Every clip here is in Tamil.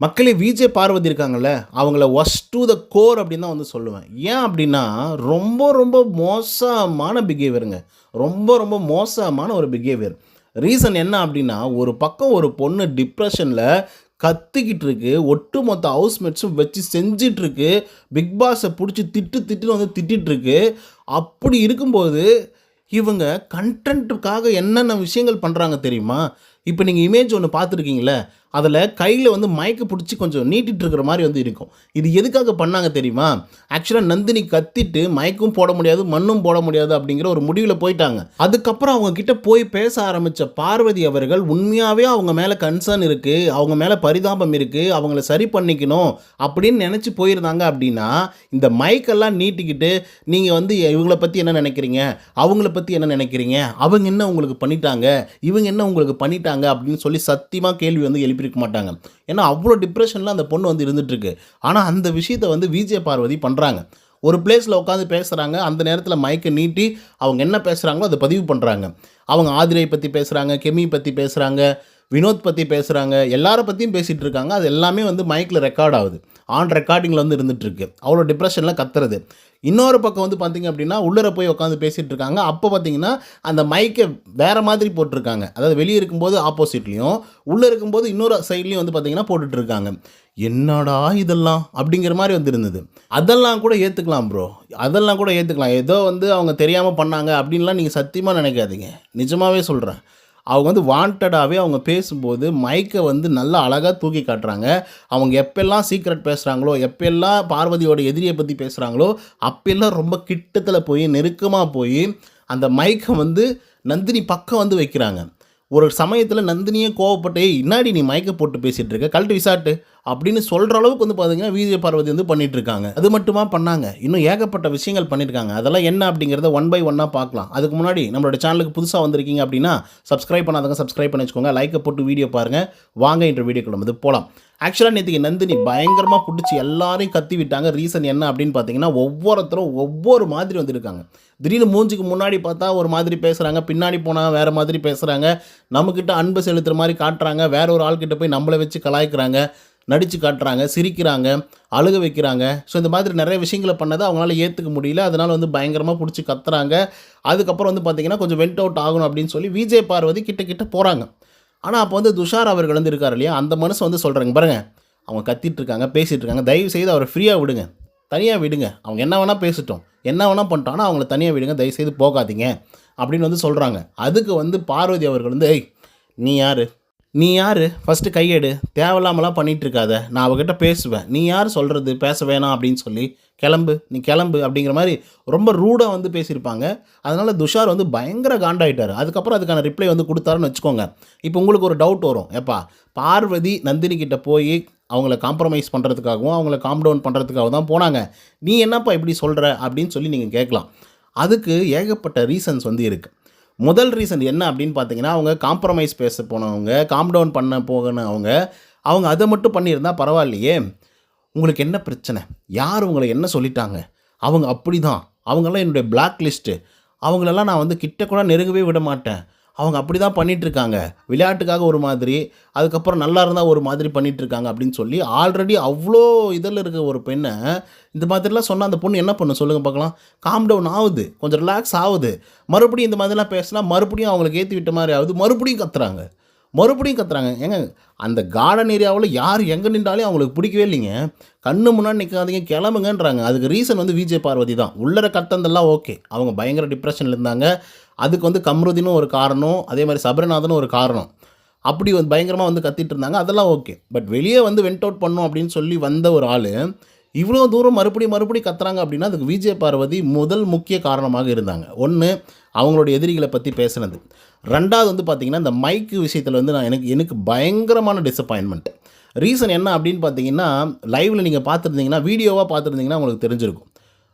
மக்களே விஜே பார்வதி இருக்காங்கல்ல, அவங்கள ஒர்ஸ்ட் டூ த கோர் அப்படின்னு தான் வந்து சொல்லுவேன். ஏன் அப்படின்னா, ரொம்ப ரொம்ப மோசமான பிஹேவியருங்க. ரொம்ப ரொம்ப மோசமான ஒரு பிஹேவியர். ரீசன் என்ன அப்படின்னா, ஒரு பக்கம் ஒரு பொண்ணு டிப்ரஷன்ல கத்திக்கிட்டு இருக்கு. ஒட்டுமொத்த ஹவுஸ்மேட்ஸும் வச்சு செஞ்சுட்டு இருக்கு. பிக் பாஸ புடிச்சு திட்டு திட்டுன்னு வந்து திட்டிட்டு இருக்கு. அப்படி இருக்கும்போது, இவங்க கன்டென்ட்டுக்காக என்னென்ன விஷயங்கள் பண்றாங்க தெரியுமா? இப்ப நீங்க இமேஜ் ஒண்ணு பார்த்துருக்கீங்கல்ல, அதில கையில வந்து மைக்க புடிச்சு கொஞ்சம் நீட்டிட்டு இருக்கிற மாரி வந்து இருக்கும். இது எதுக்காக பண்ணாங்க தெரியுமா? ஆக்சுவலா நந்தினி கத்திட்டு மைக்கும் போட முடியாது, மண்ணும் போட முடியாது அப்படிங்கிற ஒரு முடிவுல போய்ட்டாங்க. அதுக்கப்புறம் அவங்க கிட்ட போய் பேச ஆரம்பிச்ச பார்வதி அவர்கள் உண்மையாவே அவங்க மேல கன்சர்ன் இருக்கு, அவங்க மேல பரிதாபம் இருக்கு, அவங்கள சரி பண்ணிக்கணும் அப்படின்னு நெனச்சு போயிருந்தாங்க அப்படின்னா, இந்த மைக்கெல்லாம் நீட்டிக்கிட்டு நீங்க வந்து இவங்கள பத்தி என்ன நெனைக்கிறீங்க? அவங்கள பத்தி என்ன நெனைக்கிறீங்க? அவங்க என்ன உங்களுக்கு பண்ணிட்டாங்க? இவங்க என்ன உங்களுக்கு பண்ணிட்டாங்க? அப்படின்னு சொல்லி சத்தியமா கேள்வி வந்து எழுப்பியிருக்க மாட்டாங்க. ஏன்னா அவ்வளோ டிப்ரஷன்ல அந்த பொண்ணு வந்து இருந்துட்டு இருக்கு. ஆனா அந்த விஷயத்த வந்து விஜே பார்வதி பண்றாங்க. ஒரு பிளேஸ்ல உட்காந்து பேசுறாங்க. அந்த நேரத்தில மைக்க நீட்டி அவங்க என்ன பேசுறாங்களோ அத பதிவு பண்றாங்க. அவங்க ஆதிரை பத்தி பேசுறாங்க, கெமி பத்தி பேசுறாங்க, வினோத் பத்தி பேசுறாங்க. எல்லார பத்தியும் பேசிட்டு இருக்காங்க. அது எல்லாமே வந்து மைக்ல ரெக்கார்ட் ஆகுது. ஆன் ரெக்கார்டிங்ல வந்து இருந்துட்டு இருக்கு. அவ்வளோ டிப்ரஷன்ல கத்துறது. இன்னொரு பக்கம் வந்து பார்த்தீங்க அப்படின்னா, உள்ளர போய் உட்காந்து பேசிட்டு இருக்காங்க. அப்ப பார்த்தீங்கன்னா, அந்த மைக்க வேற மாதிரி போட்டுருக்காங்க. அதாவது வெளிய இருக்கும்போது ஆப்போசிட்லயும், உள்ள இருக்கும்போது இன்னொரு சைட்லயும் வந்து பார்த்தீங்கன்னா போட்டுட்டு இருக்காங்க. என்னடா இதெல்லாம்! அப்படிங்கிற மாரி வந்து இருந்தது. அதெல்லாம் கூட ஏத்துக்கலாம் ப்ரோ. அதெல்லாம் கூட ஏத்துக்கலாம். ஏதோ வந்து அவங்க தெரியாம பண்ணாங்க அப்படின்லாம் நீங்க சத்தியமா நினைக்காதீங்க. நிஜமாவே சொல்றேன். அவங்க வந்து வாண்டடாவே அவங்க பேசும்போது மைக்க வந்து நல்லா அழகா தூக்கி காட்டுறாங்க. அவங்க எப்பெல்லாம் சீக்ரெட் பேசுறாங்களோ, எப்பெல்லாம் பார்வதியோட எதிரிய பத்தி பேசுறாங்களோ, அப்பெல்லாம் ரொம்ப கிட்டத்துல போய், நெருக்கமா போய், அந்த மைக்க வந்து நந்தினி பக்கம் வந்து வைக்கிறாங்க. ஒரு சமயத்தில நந்தினியே கோவப்பட்டு, "ஏய் என்னாடி நீ மைக்க போட்டு பேசிட்டு இருக்க? கழட்டி விசாட்டு" அப்படின்னு சொல்ற அளவுக்கு வந்து பார்த்தீங்கன்னா, விஜய பார்வதி வந்து பண்ணிட்டு இருக்காங்க. அது மட்டுமா பண்ணாங்க, இன்னும் ஏகப்பட்ட விஷயங்கள் பண்ணியிருக்காங்க. அதெல்லாம் என்ன அப்படிங்கிறத ஒன் பை ஒன்னா பார்க்கலாம். அதுக்கு முன்னாடி நம்மளோட சேனலுக்கு புதுசா வந்திருக்கீங்க அப்படின்னா, சப்ஸ்கிரைப் பண்ணாதவங்க சப்ஸ்கிரைப் பண்ணி வச்சுக்கோங்க. லைக்க போட்டு வீடியோ பாருங்க. வாங்க இன்றைய வீடியோக்குள்ள வந்து போலாம். ஆக்சுவலா நேத்திக்கு நந்தினி பயங்கரமா புடிச்சு எல்லாரையும் கத்தி விட்டாங்க. ரீசன் என்ன அப்படின்னு பார்த்தீங்கன்னா, ஒவ்வொருத்தரும் ஒவ்வொரு மாதிரி வந்திருக்காங்க. திடீர்னு மூஞ்சிக்கு முன்னாடி பார்த்தா ஒரு மாதிரி பேசுறாங்க, பின்னாடி போனா வேற மாதிரி பேசுறாங்க. நம்மகிட்ட அன்பு செலுத்துற மாரி காட்டுறாங்க. வேற ஒரு ஆள்கிட்ட போய் நம்மள வச்சு கலாய்க்கிறாங்க, நடிச்சு காட்டுறாங்க, சிரிக்கிறாங்க, அழுக வைக்கிறாங்க. ஸோ இந்த மாதிரி நிறைய விஷயங்கள பண்ணத அவங்களால ஏத்துக்க முடியல. அதனால வந்து பயங்கரமா புடிச்சு கத்துறாங்க. அதுக்கப்புறம் வந்து பார்த்தீங்கன்னா, கொஞ்சம் வென்ட் அவுட் ஆகணும் அப்படின்னு சொல்லி விஜய் பார்வதி கிட்ட கிட்ட போறாங்க. ஆனா அப்போ வந்து துஷார் அவர்கள் வந்து இருக்காரு இல்லையா? அந்த மனுஷன் வந்து சொல்றாங்க, பாருங்க அவங்க கத்திட்டு இருக்காங்க, பேசிட்டு இருக்காங்க. தயவு செய்து அவர ஃப்ரீயா விடுங்க. தனியா விடுங்க. அவங்க என்ன வேணா பேசட்டும். என்ன வேணா பண்ணட்டும். ஆனா அவங்கள தனியா விடுங்க. தயவு செய்து போகாதீங்க. அப்படின்னு வந்து சொல்றாங்க. அதுக்கு வந்து பார்வதி அவர்கள் வந்து, "ஏய் நீ யாரு? நீ யாரு? ஃபர்ஸ்ட்டு கை எடு. தேவையில்லாமலாம் பண்ணிட்டு இருக்காத. நான் அவகிட்ட பேசுவேன். நீ யாரு சொல்றது? பேச வேணாம் அப்படின்னு சொல்லி. கெளம்பு. நீ கெளம்பு." அப்படிங்கிற மாரி ரொம்ப ரூடா வந்து பேசியிருப்பாங்க. அதனால துஷார் வந்து பயங்கர காண்டாயிட்டாரு. அதுக்கப்புறம் அதுக்கான ரிப்ளை வந்து குடுத்தாருன்னு வச்சுக்கோங்க. இப்போ உங்களுக்கு ஒரு டவுட் வரும். ஏப்பா பார்வதி நந்தினி கிட்ட போயி அவங்கள காம்ப்ரமைஸ் பண்றதுக்காகவும், அவங்கள காம் டவுன் பண்றதுக்காகவும் தான் போனாங்க. நீ என்னப்பா இப்படி சொல்ற? அப்படின்னு சொல்லி நீங்க கேட்கலாம். அதுக்கு ஏகப்பட்ட ரீசன்ஸ் வந்து இருக்கு. முதல் ரீசன் என்ன அப்படின்னு பார்த்தீங்கன்னா, அவங்க காம்ப்ரமைஸ் பேச போனவங்க, காம் டவுன் பண்ண போனவங்க, அவங்க அத மட்டும் பண்ணியிருந்தா பரவாயில்லையே! உங்களுக்கு என்ன பிரச்சனை? யார் உங்கள என்ன சொல்லிட்டாங்க? அவங்க அப்படிதான். அவங்கலாம் என்னுடைய பிளாக் லிஸ்ட்டு. அவங்களெல்லாம் நான் வந்து கிட்ட கூட நெருங்கவே விட மாட்டேன். அவங்க அப்படி தான் பண்ணிட்டுருக்காங்க. விளையாட்டுக்காக ஒரு மாதிரி, அதுக்கப்புறம் நல்லா இருந்தா ஒரு மாதிரி பண்ணிட்டுருக்காங்க அப்படின்னு சொல்லி, ஆல்ரெடி அவ்ளோ இதில இருக்க ஒரு பெண்ண, இந்த மாதிரிலாம் சொன்னா அந்த பொண்ணு என்ன பண்ணும் சொல்லுங்க பார்க்கலாம்? காம் டவுன் ஆவுது. கொஞ்சம் ரிலாக்ஸ் ஆவுது. மறுபடியும் இந்த மாதிரிலாம் பேசினா, மறுபடியும் அவங்களுக்கு ஏத்தி விட்ட மாரி ஆவுது. மறுபடியும் கத்துறாங்க. மறுபடியும் கத்துறாங்க. ஏங்க அந்த கார்டன் ஏரியாவுல யார் எங்க நின்றாலும் அவங்களுக்கு பிடிக்கவே இல்லைங்க. கண்ணு முன்னாடி நிக்காதீங்க, கிளம்புங்கன்றாங்க. அதுக்கு ரீசன் வந்து விஜய் பார்வதி தான். உள்ளர கத்துனதெல்லாம் ஓகே. அவங்க பயங்கர டிப்ரஷன்ல இருந்தாங்க. அதுக்கு வந்து கம்ருதீனும் ஒரு காரணம். அதே மாரி சபரிநாதனும் ஒரு காரணம். அப்படி வந்து பயங்கரமா வந்து கத்திட்டு இருந்தாங்க. அதெல்லாம் ஓகே. பட் வெளிய வந்து வென்ட் அவுட் பண்ணணும் அப்படின்னு சொல்லி வந்த ஒரு ஆளு, இவ்வளோ தூரம் மறுபடியும் மறுபடியும் கத்துறாங்க அப்படின்னா, அதுக்கு விஜய் பார்வதி முதல் முக்கிய காரணமாக இருந்தாங்க. 1 அவங்களோட எதிரிகள பத்தி பேசுனது. 2வது வந்து பார்த்தீங்கன்னா, இந்த மைக் விஷயத்தில வந்து எனக்கு எனக்கு பயங்கரமான டிசப்பாயின்ட்மென்ட். ரீசன் என்ன அப்படின்னு பார்த்தீங்கன்னா, லைவ்ல நீங்க பார்த்துருந்தீங்கன்னா, வீடியோவா பார்த்துருந்தீங்கன்னா உங்களுக்கு தெரிஞ்சிருக்கும்.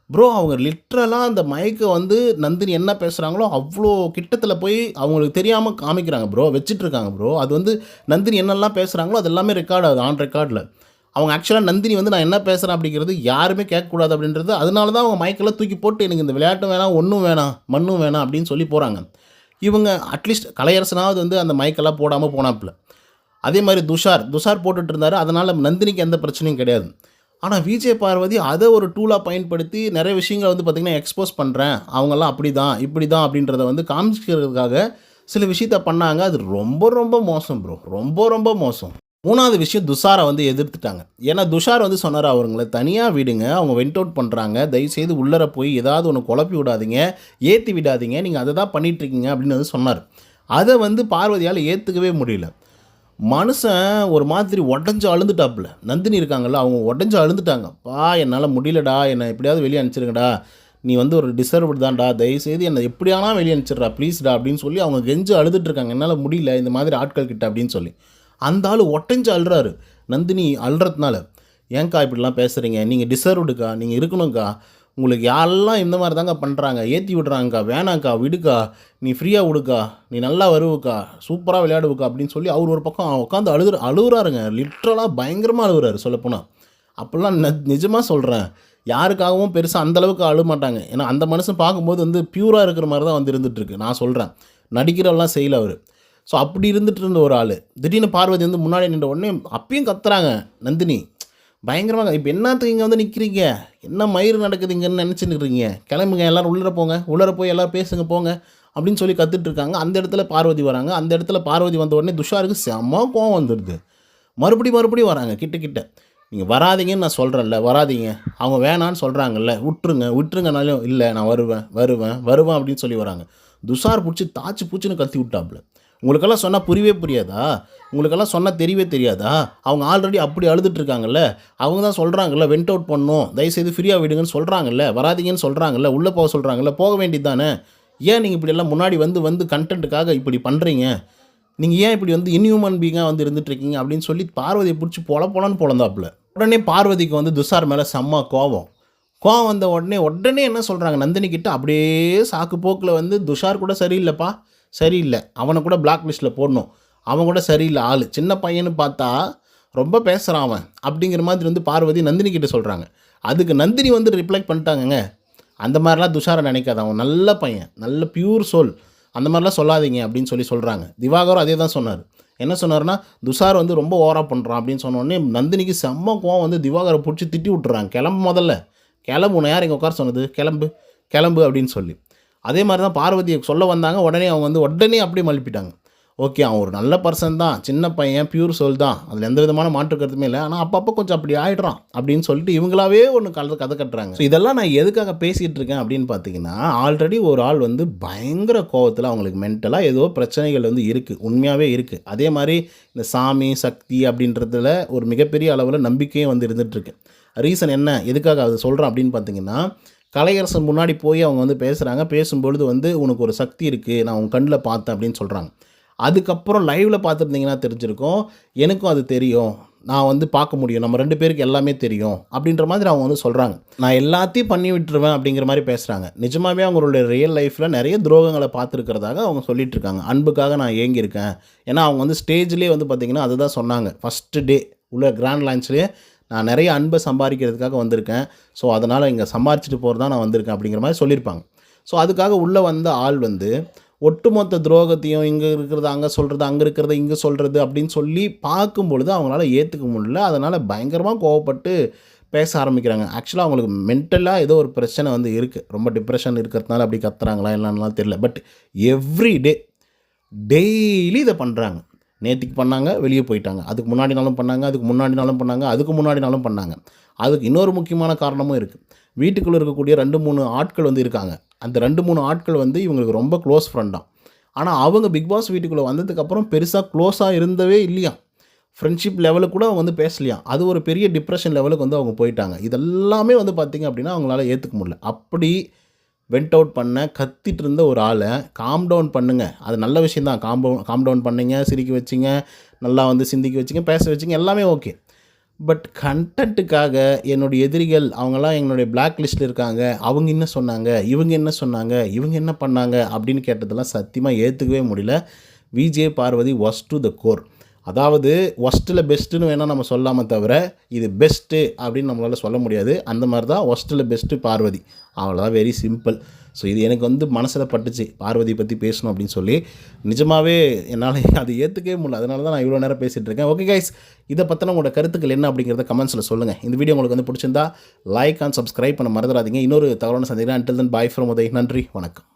ப்ரோ அவங்க லிட்ரலா அந்த மைக்க வந்து நந்தினி என்ன பேசுறாங்களோ, அவ்ளோ கிட்டத்துல போய் அவங்களுக்கு தெரியாம காமிக்கிறாங்க ப்ரோ. வச்சுட்டுருக்காங்க ப்ரோ. அது வந்து நந்தினி என்னெல்லாம் பேசுறாங்களோ, அது எல்லாமே ரெக்கார்ட் ஆகுது ஆன் ரெக்கார்ட்ல. அவங்க ஆக்சுவலா நந்தினி வந்து நான் என்ன பேசுறேன் அப்படிங்கிறது யாருமே கேட்கக்கூடாது அப்படின்றது, அதனால தான் அவங்க மைக்கெல்லாம் தூக்கி போட்டு எனக்கு இந்த விளையாட்டும் வேணாம், ஒண்ணும் வேணாம், மண்ணும் வேணாம் அப்படின்னு சொல்லி போறாங்க. இவங்க அட்லீஸ்ட் கலையரசனாவது வந்து அந்த மைக்கெல்லாம் போடாம போனாப்ல. அதே மாதிரி துஷார் போட்டுட்டு இருந்தாரு. அதனால நந்தினிக்கு எந்த பிரச்சனையும் கிடையாது. ஆனா விஜய் பார்வதி அத ஒரு டூலா பயன்படுத்தி நெறைய விஷயங்கள வந்து பார்த்தீங்கன்னா, எக்ஸ்போஸ் பண்றேன். அவங்கலாம் அப்படிதான், இப்படிதான் அப்படின்றத வந்து காமிக்கிறதுக்காக சில விஷயத்த பண்ணாங்க. அது ரொம்ப ரொம்ப மோசம் ப்ரோ. ரொம்ப ரொம்ப மோசம். 3வது விஷயம் துஷார வந்து எதிர்த்துட்டாங்க. ஏன்னா துஷார் வந்து சொன்னாரு, "அவங்கள தனியா விடுங்க. அவங்க வென்ட் அவுட் பண்றாங்க. தயவுசெய்து உள்ளார போய் ஏதாவது ஒண்ணு குழப்பி விடாதீங்க. ஏத்தி விடாதீங்க. நீங்க அத தான் பண்ணிட்டு இருக்கீங்க." அப்படின்னு வந்து சொன்னாரு. அத வந்து பார்வதியால ஏத்துக்கவே முடியல. மனுஷன் ஒரு மாதிரி உடஞ்சு அழுந்துட்டாப்புல. நந்தினி இருக்காங்கல்ல, அவங்க உடஞ்சு அழுந்துட்டாங்க. "அப்பா என்னால முடியலடா. என்ன எப்படியாவது வெளிய அனுப்பிச்சிருங்கடா. நீ வந்து ஒரு டிசர்வ்டு தான்டா. தயவுசெய்து என்ன எப்படியானா வெளிய அனுப்பிச்சிடுறா ப்ளீஸ்டா" அப்படின்னு சொல்லி அவங்க கெஞ்சி அழுதுட்டு இருக்காங்க. "என்னால முடியல இந்த மாதிரி ஆட்கள் கிட்ட" அப்படின்னு சொல்லி. அந்த ஆளு ஒட்டஞ்சு அழுறாரு. நந்தினி அழுறதுனால. "ஏன்க்கா இப்படிலாம் பேசுறீங்க? நீங்க டிசர்வ்டுக்கா. நீங்க இருக்கணும்க்கா. உங்களுக்கு யாரெல்லாம் இந்த மாரி தாங்க பண்றாங்க. ஏத்தி விடுறாங்கக்கா. வேணாம்க்கா விடுக்கா. நீ ஃப்ரீயா விடுக்கா. நீ நல்லா வருவக்கா. சூப்பரா விளையாடுவக்கா" அப்படின்னு சொல்லி அவர் ஒரு பக்கம் உட்காந்து அழுவுறாருங்க. லிட்ரலா பயங்கரமா அழுவுறாரு சொல்லப்போனா. அப்பல்லாம் நிஜமா சொல்றேன். யாருக்காகவும் பெருசா அந்த அளவுக்கு அழமாட்டாங்க. ஏன்னா அந்த மனுஷன் பார்க்கும்போது வந்து பியூரா இருக்கிற மாரி தான் வந்து இருந்துட்டுருக்கு. நான் சொல்றேன். நடிக்கிறலாம் செய்யல அவரு. ஸோ அப்படி இருந்துட்டு இருந்த ஒரு ஆளு. திடீர்னு பார்வதி வந்து முன்னாடி நின்ற உடனே அப்பயும் கத்துறாங்க நந்தினி. பயங்கரமா "இப்ப என்னாத்துக்கு இங்க வந்து நிக்கிறீங்க? என்ன மயிரு நடக்குது இங்கன்னு நெனச்சுன்னு இருக்கிறீங்க? கெளம்புங்க எல்லாரும் உள்ளார போங்க. உள்ளார போய் எல்லாரும் பேசுங்க போங்க." அப்படின்னு சொல்லி கத்திட்டு இருக்காங்க. அந்த இடத்துல பார்வதி வராங்க. அந்த இடத்துல பார்வதி வந்த உடனே துஷாருக்கு செம்ம கோவம் வந்துருது. மறுபடியும் வராங்க கிட்ட கிட்ட. "நீங்க வராதீங்கன்னு நான் சொல்றேன்ல, வராதீங்க. அவங்க வேணான்னு சொல்றாங்கல்ல, விட்டுருங்கனாலும்" "இல்ல நான் வருவேன்" அப்படின்னு சொல்லி வராங்க. துஷார் புடிச்சு தாச்சு பூச்சுன்னு கத்தி விட்டாப்புல. "உங்களுக்கெல்லாம் சொன்னா புரியவே புரியாதா? உங்களுக்கெல்லாம் சொன்னா தெரியவே தெரியாதா? அவங்க ஆல்ரெடி அப்படி அழுதுட்டு இருக்காங்கல்ல. அவங்க தான் சொல்றாங்கல்ல, வென்ட் அவுட் பண்ணணும். தயவுசெய்து ஃப்ரீயா விடுங்கன்னு சொல்றாங்கல்ல. வராதீங்கன்னு சொல்றாங்கல்ல. உள்ள போக சொல்றாங்கல்ல. போக வேண்டியது தானே. ஏன் நீங்க இப்படியெல்லாம் முன்னாடி வந்து கன்டென்ட்டுக்காக இப்படி பண்றீங்க? நீங்க ஏன் இப்படி வந்து இன்ஹியூமன் பீயிங்கா வந்து இருந்துட்டு இருக்கீங்க?" அப்படின்னு சொல்லி பார்வதிய புடிச்சு பொலன்னு பொளந்தாப்புல. உடனே பார்வதிக்கு வந்து துஷார் மேல செம்ம கோவம். கோவம் வந்த உடனே என்ன சொல்றாங்க, நந்தினி கிட்ட அப்படியே சாக்கு போக்குல வந்து "துஷார் கூட சரியில்லப்பா, சரியில்ல. அவன கூட பிளாக் லிஸ்ட்ல போடணும். அவன் கூட சரியில்ல ஆளு. சின்ன பையன்னு பார்த்தா ரொம்ப பேசுறான் அவன்." அப்படிங்கிற மாதிரி வந்து பார்வதி நந்தினி கிட்ட சொல்றாங்க. அதுக்கு நந்தினி வந்து ரிப்ளை பண்ணிட்டாங்கங்க. "அந்த மாரிலாம் துஷார நினைக்காத. அவன் நல்ல பையன். நல்ல பியூர் சோல். அந்த மாரிலாம் சொல்லாதீங்க" அப்படின்னு சொல்றாங்க. திவாகரும் அதே தான் சொன்னாரு. என்ன சொன்னாருன்னா, "துஷார் வந்து ரொம்ப ஓவரா பண்றான்" அப்படின்னு சொன்ன உடனே நந்தினிக்கு செம்ம கோவம் வந்து திவாகர புடிச்சு திட்டி விட்டுர்றாங்க. "கெளம்பு மொதல்ல. கெளம்பு. உன்ன யார் இங்க உட்கார சொன்னது? கெளம்பு, கெளம்பு" அப்படின்னு சொல்லி. அதே மாரி தான் பார்வதிய சொல்ல வந்தாங்க. உடனே அவங்க வந்து உடனே அப்படியே மழுப்பிட்டாங்க. ஓகே, அவன் ஒரு நல்ல பர்சன் தான். சின்ன பையன், பியூர் சோல் தான். அதில எந்த விதமான மாற்று கருத்துமே இல்ல. ஆனா அப்பப்போ கொஞ்சம் அப்படி ஆயிடுறான் அப்படின்னு சொல்லிட்டு இவங்களாவே ஒண்ணு கதை கட்டுறாங்க. ஸோ இதெல்லாம் நான் எதுக்காக பேசிட்டு இருக்கேன் அப்படின்னு பார்த்தீங்கன்னா, ஆல்ரெடி ஒரு ஆள் வந்து பயங்கர கோவத்தில அவங்களுக்கு மென்டலா ஏதோ பிரச்சனைகள் வந்து இருக்கு. உண்மையாவே இருக்கு. அதே மாரி இந்த சாமி, சக்தி அப்படின்றதுல ஒரு மிகப்பெரிய அளவுல நம்பிக்கையும் வந்து இருந்துட்டு இருக்கு. ரீசன் என்ன? எதுக்காக அத சொல்றேன் அப்படின்னு பார்த்தீங்கன்னா, கலையரசன் முன்னாடி போய் அவங்க வந்து பேசுறாங்க. பேசும்பொழுது வந்து "உனக்கு ஒரு சக்தி இருக்கு. நான் உன் கண்ல பார்த்தேன்" அப்படின்னு சொல்றாங்க. அதுக்கப்புறம் லைவ்ல பார்த்துருந்தீங்கன்னா தெரிஞ்சிருக்கும். "எனக்கும் அது தெரியும். நான் வந்து பார்க்க முடியும். நம்ம 2 பேருக்கு எல்லாமே தெரியும்." அப்படின்ற மாதிரி அவங்க வந்து சொல்றாங்க. "நான் எல்லாத்தையும் பண்ணி விட்டுருவேன்" அப்படிங்கிற மாரி பேசுறாங்க. நிஜமாவே அவங்களுடைய ரியல் லைஃப்ல நெறைய துரோகங்கள பார்த்துருக்கிறதாக அவங்க சொல்லிட்டு இருக்காங்க. "அன்புக்காக நான் ஏங்கியிருக்கேன்." ஏன்னா அவங்க வந்து ஸ்டேஜ்லயே வந்து பார்த்தீங்கன்னா, அதுதான் சொன்னாங்க. ஃபர்ஸ்ட் டே உள்ள கிராண்ட் லான்ச்லயே "நான் நெறைய அன்ப சம்பாரிக்கிறதுக்காக வந்திருக்கேன். ஸோ அதனால இங்க சம்பாரிச்சுட்டு போறது தான் நான் வந்திருக்கேன்." அப்படிங்கிற மாரி சொல்லியிருப்பாங்க. ஸோ அதுக்காக உள்ள வந்த ஆள் வந்து ஒட்டுமொத்த துரோகத்தையும் இங்க இருக்கிறத அங்க சொல்றது, அங்க இருக்கிறத இங்க சொல்றது அப்படின்னு சொல்லி பார்க்கும்பொழுது அவங்களால ஏத்துக்க முடியல. அதனால பயங்கரமா கோவப்பட்டு பேச ஆரம்பிக்கிறாங்க. ஆக்சுவலா அவங்களுக்கு மென்டலா ஏதோ ஒரு பிரச்சனை வந்து இருக்கு. ரொம்ப டிப்ரஷன் இருக்கிறதுனால அப்படி கத்துறாங்களா என்னன்னுலாம் தெரியல. பட் எவ்ரி டே டெய்லி இத பண்றாங்க. நேத்திக்கு பண்ணாங்க, வெளிய போயிட்டாங்க. அதுக்கு முன்னாடி நாளும் பண்ணாங்க, அதுக்கு முன்னாடி நாளும் பண்ணாங்க, அதுக்கு முன்னாடி நாளும் பண்ணாங்க. அதுக்கு இன்னொரு முக்கியமான காரணமும் இருக்கு. வீட்டுக்குள்ள இருக்கக்கூடிய 2, 3 ஆட்கள் வந்து இருக்காங்க. அந்த 2, 3 ஆட்கள் வந்து இவங்களுக்கு ரொம்ப க்ளோஸ் ஃப்ரெண்டாம். ஆனா அவங்க பிக் பாஸ் வீட்டுக்குள்ள வந்ததுக்கப்புறம் பெருசா க்ளோஸா இருந்தவே இல்லையாம். ஃப்ரெண்ட்ஷிப் லெவலுக்கு கூட அவங்க வந்து பேசலையாம். அது ஒரு பெரிய டிப்ரஷன் லெவலுக்கு வந்து அவங்க போயிட்டாங்க. இதெல்லாமே வந்து பார்த்தீங்க அப்படின்னா, அவங்களால ஏத்துக்க முடியல. அப்படி வென்ட் அவுட் பண்ண கத்திட்டு இருந்த ஒரு ஆள காம் டவுன் பண்ணுங்க. அது நல்ல விஷயம் தான். காம் டவுன் பண்ணீங்க, சிரிக்க வச்சீங்க, நல்லா வந்து சிந்திக்க வச்சீங்க, பேச வச்சீங்க எல்லாமே ஓகே. பட் கன்டென்ட்டுக்காக என்னுடைய எதிரிகள் அவங்கலாம் என்னுடைய பிளாக் லிஸ்ட்ல இருக்காங்க. அவங்க என்ன சொன்னாங்க? இவங்க என்ன சொன்னாங்க? இவங்க என்ன பண்ணாங்க? அப்படின்னு கேட்டதெல்லாம் சத்தியமா ஏத்துக்கவே முடியல. VJ Parvathi worst to the core. அதாவது ஒஸ்ட்டில் பெஸ்ட்டுன்னு வேணால் நம்ம சொல்லாம தவிர, இது பெஸ்ட்டு அப்படின்னு நம்மளால சொல்ல முடியாது. அந்த மாரி தான் ஒஸ்ட்டில் பெஸ்ட்டு பார்வதி. அவ்வளோதான், வெரி சிம்பிள். ஸோ இது எனக்கு வந்து மனசில் பட்டுச்சு, பார்வதி பற்றி பேசணும் அப்படின்னு சொல்லி. நிஜமாவே என்னால் அதை ஏற்றுக்கவே முடியல. அதனால தான் நான் இவ்வளோ நேரம் பேசிகிட்டு இருக்கேன். ஓகே கைஸ், இதை பற்றின உங்களோட கருத்துக்கள் என்ன அப்படிங்கிறத கமெண்ட்ஸில் சொல்லுங்கள். இந்த வீடியோ உங்களுக்கு வந்து பிடிச்சிருந்தா லைக் அண்ட் சப்ஸ்கிரைப் பண்ண மறந்துடாதீங்க. இன்னொரு தகவலான சந்திக்கிறேன். Until then bye from Uday. நன்றி, வணக்கம்.